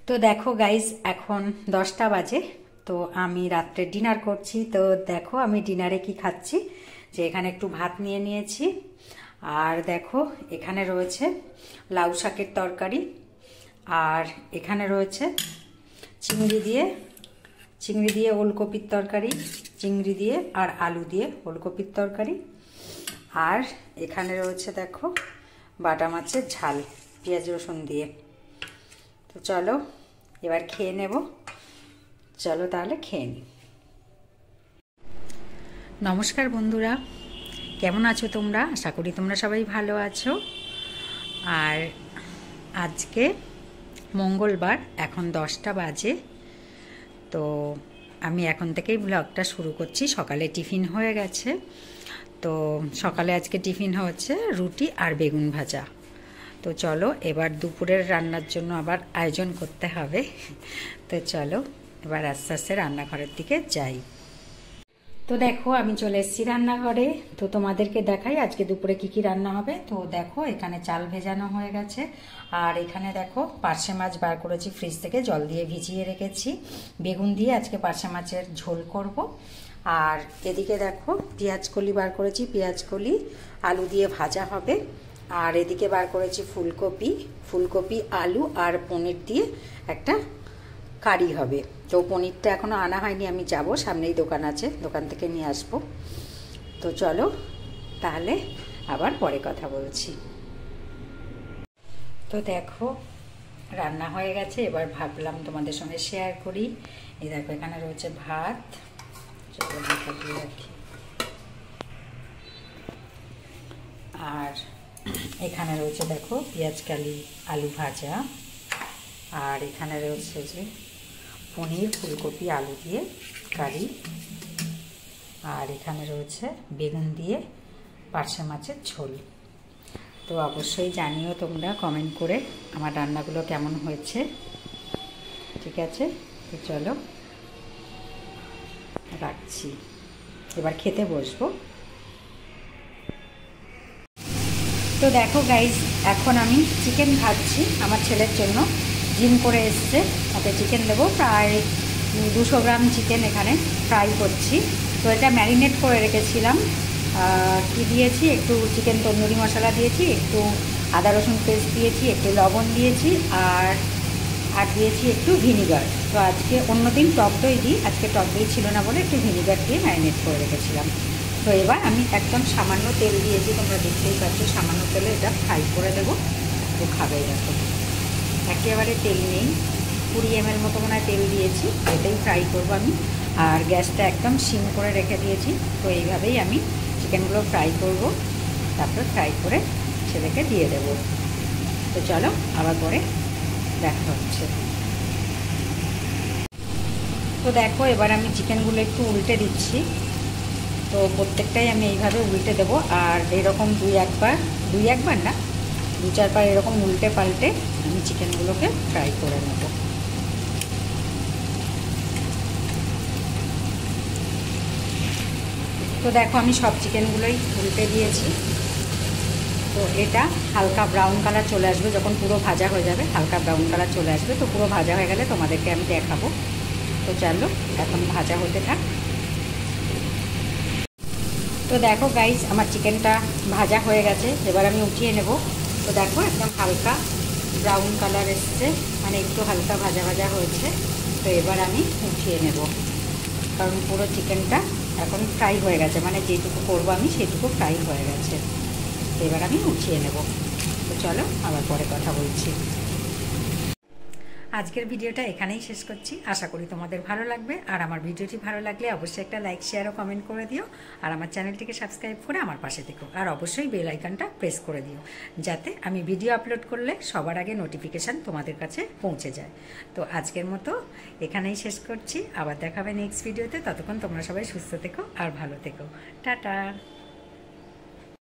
তো দেখো গাইস, এখন 10টা বাজে। তো আমি রাত্রে ডিনার করছি। তো দেখো আমি ডিনারে কি খাচ্ছি, যে এখানে একটু ভাত নিয়ে নিয়েছি, আর দেখো এখানে রয়েছে লাউ শাকের তরকারি, আর এখানে রয়েছে চিংড়ি দিয়ে ওলকপির তরকারি, চিংড়ি দিয়ে আর আলু দিয়ে ওলকপির তরকারি, আর এখানে রয়েছে দেখো বাটা মাছের ঝাল পেঁয়াজ রসুন দিয়ে। তো চলো এবার খেয়ে নেব। চলো তাহলে খেয়ে নিই। নমস্কার বন্ধুরা, কেমন আছো তোমরা? আশা করি তোমরা সবাই ভালো আছো। আর আজকে মঙ্গলবার, এখন 10টা বাজে। তো আমি এখন থেকেই ব্লগটা শুরু করছি। সকালে টিফিন হয়ে গেছে। তো সকালে আজকে টিফিন হচ্ছে রুটি আর বেগুন ভাজা। তো চলো এবার দুপুরের রান্নার জন্য আবার আয়োজন করতে হবে। তো চলো এবার আস্তে আস্তে রান্নাঘরের দিকে যাই। তো দেখো আমি চলে এসেছি রান্নাঘরে। তো তোমাদেরকে দেখাই আজকে দুপুরে কি কি রান্না হবে। তো দেখো এখানে চাল ভেজানো হয়ে গেছে, আর এখানে দেখো পার্শে মাছ বার করেছি ফ্রিজ থেকে, জল দিয়ে ভিজিয়ে রেখেছি। বেগুন দিয়ে আজকে পার্শে মাছের ঝোল করব। আর এদিকে দেখো পেঁয়াজ কলি বার করেছি, পেঁয়াজ কলি আলু দিয়ে ভাজা হবে। আর এদিকে বার করেছি ফুলকপি আলু আর পনির দিয়ে একটা কারি হবে। তো পনিরটা এখনো আনা হয়নি, আমি যাব, সামনেই দোকান আছে, দোকান থেকে নিয়ে আসবো। তো চলো তাহলে আবার পরে কথা বলছি। তো দেখো রান্না হয়ে গেছে, এবার ভাবলাম তোমাদের সঙ্গে শেয়ার করি। এই দেখো এখানে রয়েছে ভাত, চলো ঢাকা দিয়ে রাখি। আর এখানে রয়েছে দেখো পেঁয়াজ কালি আলু ভাজা, আর এখানে রয়েছে যে পনির ফুলকপি আলু দিয়ে কারি, আর এখানে রয়েছে বেগুন দিয়ে পার্শে মাছের ঝোল। তো অবশ্যই জানিও তোমরা কমেন্ট করে আমার রান্নাগুলো কেমন হয়েছে। ঠিক আছে, তো চলো রাখছি, এবার খেতে বসবো। তো দেখো গাইস, এখন আমি চিকেন ভাজছি আমার ছেলের জন্য। জিম করে এসছে, ওকে চিকেন দেবো। প্রায় 200 গ্রাম চিকেন এখানে ফ্রাই করছি। তো এটা ম্যারিনেট করে রেখেছিলাম। কি দিয়েছি, একটু চিকেন তন্দুরি মশলা দিয়েছি, একটু আদা রসুন পেস্ট দিয়েছি, একটু লবণ দিয়েছি, আর দিয়েছি একটু ভিনিগার। তো আজকে অন্যদিন টক দই দিই, আজকে টক দই ছিল না বলে একটু ভিনিগার দিয়ে ম্যারিনেট করে রেখেছিলাম। তো এবার আমি একদম সামান্য তেল দিয়েছি, তোমরা দেখতেই পাচ্ছ, সামান্য তেলে এটা ফ্রাই করে দেবো। তো খাবে দেখো, একেবারে তেল নেই, 20 ml মতো মনে হয় তেল দিয়েছি, এটাই ফ্রাই করবো আমি। আর গ্যাসটা একদম সিম করে রেখে দিয়েছি। তো এইভাবেই আমি চিকেনগুলো ফ্রাই করব, তারপর ফ্রাই করে ছেলেকে দিয়ে দেব। তো চলো আবার পরে দেখা হচ্ছে। তো দেখো এবার আমি চিকেনগুলো একটু উল্টে দিচ্ছি। তো প্রত্যেকটাই আমি এইভাবে উল্টে দেবো, আর এরকম দুই একবার না, 2-4 বার এরকম উল্টে পাল্টে আমি চিকেনগুলোকে ফ্রাই করে নেব। তো দেখো আমি সব চিকেনগুলোই উল্টে দিয়েছি। তো এটা হালকা ব্রাউন কালার চলে আসবে যখন পুরো ভাজা হয়ে যাবে, হালকা ব্রাউন কালার চলে আসবে। তো পুরো ভাজা হয়ে গেলে তোমাদেরকে আমি দেখাবো। তো চলো এখন ভাজা হতে থাক। তো দেখো গাইস, আমার চিকেনটা ভাজা হয়ে গেছে, এবার আমি উঠিয়ে নেব। তো দেখো একদম হালকা ব্রাউন কালার এসছে, মানে একটু হালকা ভাজা ভাজা হয়েছে। তো এবার আমি উঠিয়ে নেব, কারণ পুরো চিকেনটা এখন ফ্রাই হয়ে গেছে, মানে যেটুকু করবো আমি সেটুকু ফ্রাই হয়ে গেছে। তো এবার আমি উঠিয়ে নেব। তো চলো আবার পরে কথা বলছি। আজকের ভিডিওটা এখানেই শেষ করছি। আশা করি তোমাদের ভালো লাগবে। আর আমার ভিডিওটি ভালো লাগলে অবশ্যই একটা লাইক শেয়ার ও কমেন্ট করে দিও। আর আমার চ্যানেলটিকে সাবস্ক্রাইব করে আমার পাশে থেকো। আর অবশ্যই বেল আইকনটা প্রেস করে দিও, যাতে আমি ভিডিও আপলোড করলে সবার আগে নোটিফিকেশান তোমাদের কাছে পৌঁছে যায়। তো আজকের মতো এখানেই শেষ করছি। আবার দেখাবে নেক্সট ভিডিওতে। ততক্ষণ তোমরা সবাই সুস্থ থেকো আর ভালো থেকো। টাটা।